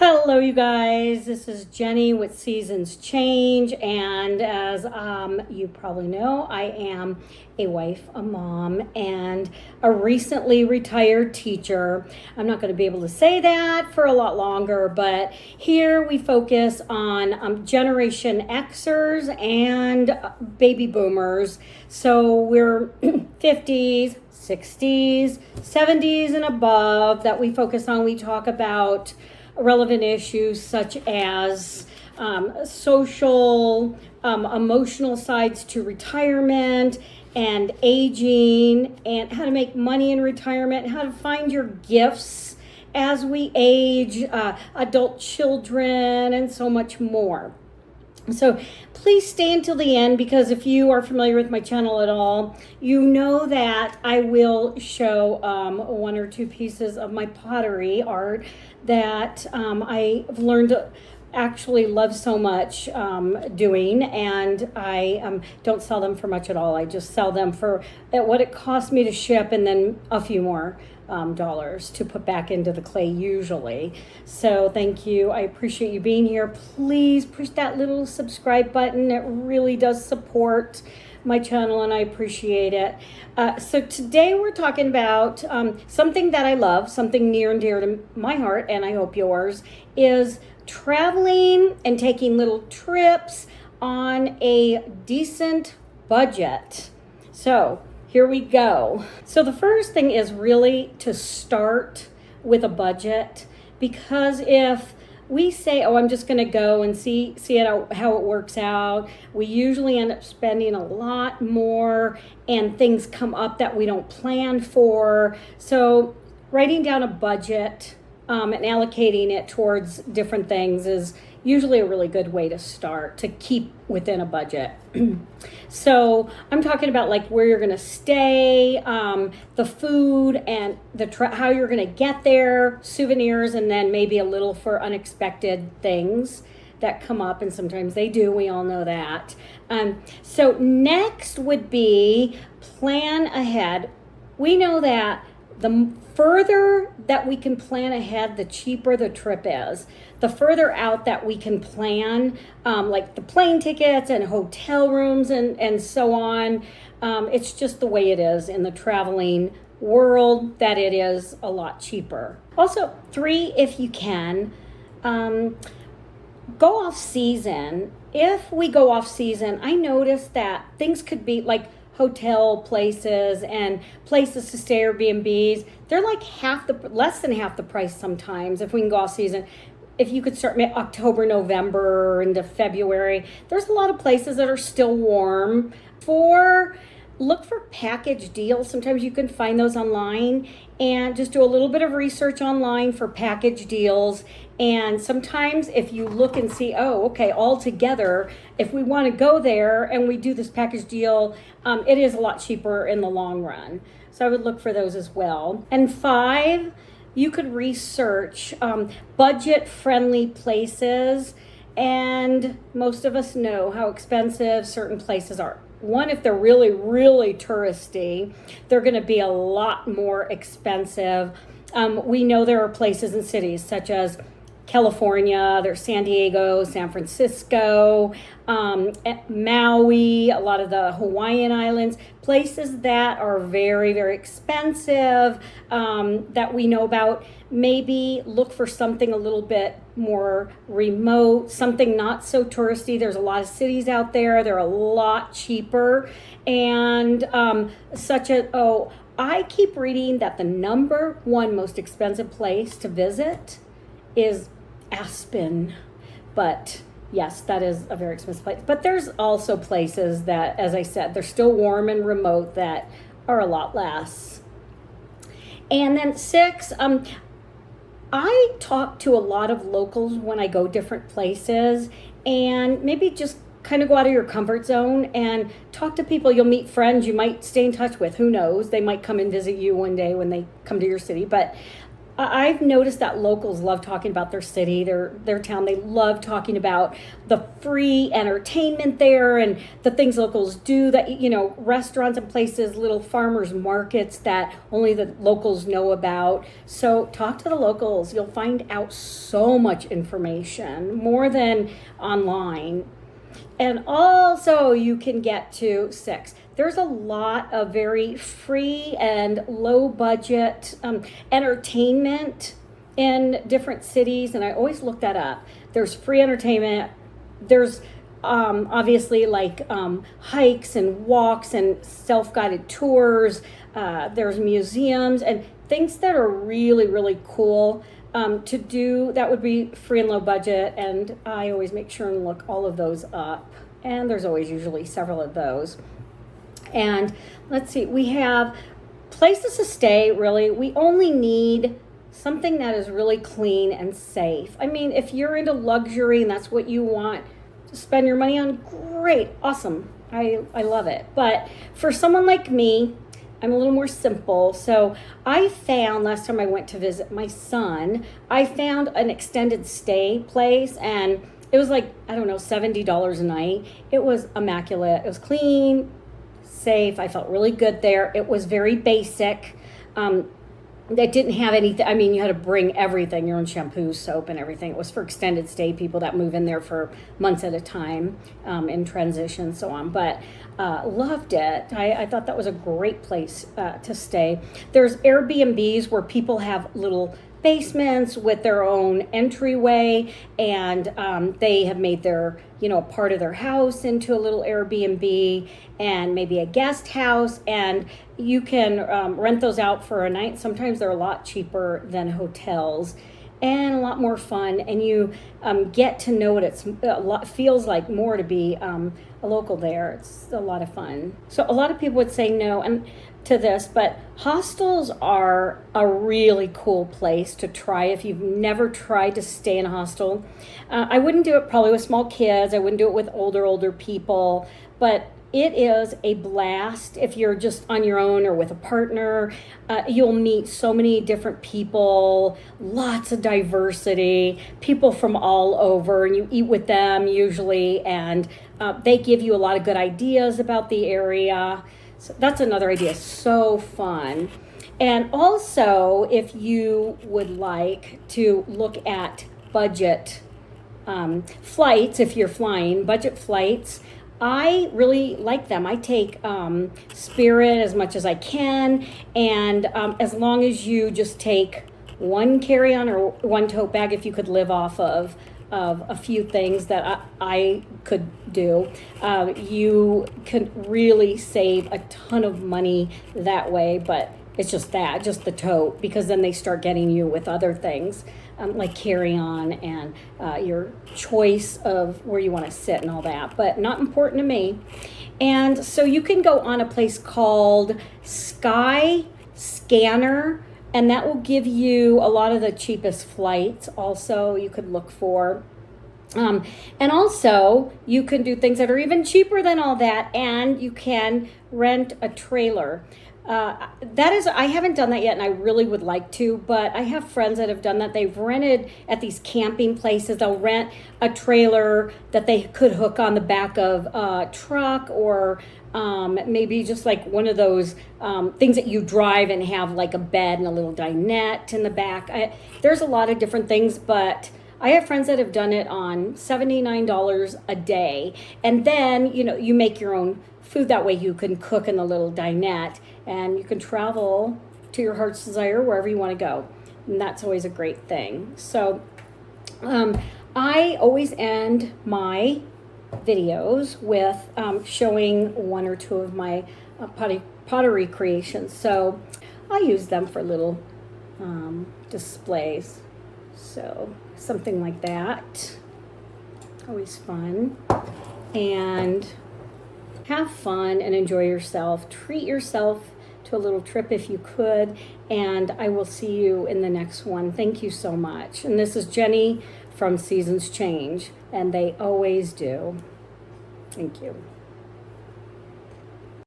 Hello, you guys. This is Jenny with Seasons Change, and as you probably know, I am a wife, a mom, and a recently retired teacher. I'm not going to be able to say that for a lot longer, but here we focus on Generation Xers and baby boomers. So we're 50s, 60s, 70s, and above that we focus on. We talk about relevant issues such as social, emotional sides to retirement and aging, and how to make money in retirement, how to find your gifts as we age, adult children, and so much more. So please stay until the end, because if you are familiar with my channel at all, you know that I will show one or two pieces of my pottery art that I've learned to actually love so much doing, and I don't sell them for much at all. I just sell them for what it costs me to ship, and then a few more dollars to put back into the clay usually. So thank you. I appreciate you being here. Please push that little subscribe button. It really does support my channel, and I appreciate it. So today we're talking about something that I love, something near and dear to my heart, and I hope yours, is traveling and taking little trips on a decent budget. So here we go. So the first thing is really to start with a budget, because if we say, oh, I'm just going to go and see how it works out, we usually end up spending a lot more, and things come up that we don't plan for. So writing down a budget and allocating it towards different things is usually a really good way to start to keep within a budget. So I'm talking about like where you're going to stay, the food, and how you're going to get there, souvenirs, and then maybe a little for unexpected things that come up, and sometimes they do. We all know that. So next would be plan ahead. We know that the further that we can plan ahead, the cheaper the trip is. The further out that we can plan, like the plane tickets and hotel rooms and so on, it's just the way it is in the traveling world, that it is a lot cheaper. Also, 3, if you can, go off season. If we go off season, I noticed that things could be like hotel places and places to stay, Airbnbs, they're like less than half the price sometimes if we can go off season. If you could start October, November into February, there's a lot of places that are still warm. Look for package deals. Sometimes you can find those online, and just do a little bit of research online for package deals. And sometimes if you look and see, oh, okay, all together, if we want to go there and we do this package deal, it is a lot cheaper in the long run. So I would look for those as well. And 5, you could research budget-friendly places. And most of us know how expensive certain places are. One, if they're really, really touristy, they're going to be a lot more expensive. We know there are places in cities such as California, there's San Diego, San Francisco, Maui, a lot of the Hawaiian Islands, places that are very, very expensive, that we know about. Maybe look for something a little bit more remote, something not so touristy. There's a lot of cities out there. They're a lot cheaper. And I keep reading that the number 1 most expensive place to visit is Aspen. But yes, that is a very expensive place. But there's also places that, as I said, they're still warm and remote that are a lot less. And then 6, I talk to a lot of locals when I go different places, and maybe just kind of go out of your comfort zone and talk to people. You'll meet friends you might stay in touch with. Who knows? They might come and visit you one day when they come to your city. But I've noticed that locals love talking about their city, their town. They love talking about the free entertainment there and the things locals do, that, restaurants and places, little farmers markets that only the locals know about. So talk to the locals. You'll find out so much information, more than online. And also you can get to 6. There's a lot of very free and low budget entertainment in different cities. And I always look that up. There's free entertainment. There's obviously like hikes and walks and self-guided tours. There's museums and things that are really, really cool to do that would be free and low budget. And I always make sure and look all of those up. And there's always usually several of those. And let's see, we have places to stay, really. We only need something that is really clean and safe. I mean, if you're into luxury and that's what you want to spend your money on, great, awesome. I love it. But for someone like me, I'm a little more simple. So I found, last time I went to visit my son, I found an extended stay place, and it was like, I don't know, $70 a night. It was immaculate. It was clean, safe. I felt really good there. It was very basic. They didn't have anything. I mean, you had to bring everything, your own shampoo, soap, and everything. It was for extended stay people that move in there for months at a time, in transition and so on. But loved it. I thought that was a great place to stay. There's Airbnbs where people have little basements with their own entryway, and they have made their, a part of their house into a little Airbnb and maybe a guest house, and you can rent those out for a night. Sometimes they're a lot cheaper than hotels and a lot more fun, and you get to know what feels like more to be a local there. It's a lot of fun. So a lot of people would say no and to this, but hostels are a really cool place to try if you've never tried to stay in a hostel. I wouldn't do it probably with small kids. I wouldn't do it with older people, but it is a blast if you're just on your own or with a partner. You'll meet so many different people, lots of diversity, people from all over, and you eat with them usually, and they give you a lot of good ideas about the area. So that's another idea. So fun. And also, if you would like to look at budget flights, if you're flying, budget flights, I really like them. I take Spirit as much as I can, and as long as you just take one carry-on or one tote bag, if you could live off of a few things that I could do, you can really save a ton of money that way. But it's just the tote, because then they start getting you with other things like carry-on and your choice of where you want to sit and all that, but not important to me. And so you can go on a place called Sky Scanner, and that will give you a lot of the cheapest flights also you could look for. And also you can do things that are even cheaper than all that, and you can rent a trailer. I haven't done that yet, and I really would like to, but I have friends that have done that. They've rented at these camping places. They'll rent a trailer that they could hook on the back of a truck, or maybe just like one of those things that you drive and have like a bed and a little dinette in the back. There's a lot of different things, but I have friends that have done it on $79 a day. And then, you make your own food that way. You can cook in the little dinette, and you can travel to your heart's desire wherever you want to go. And that's always a great thing. So I always end my videos with showing one or two of my pottery creations. So I use them for little displays. So something like that. Always fun. And have fun and enjoy yourself. Treat yourself to a little trip if you could. And I will see you in the next one. Thank you so much. And this is Jenny from Seasons Change, and they always do. Thank you.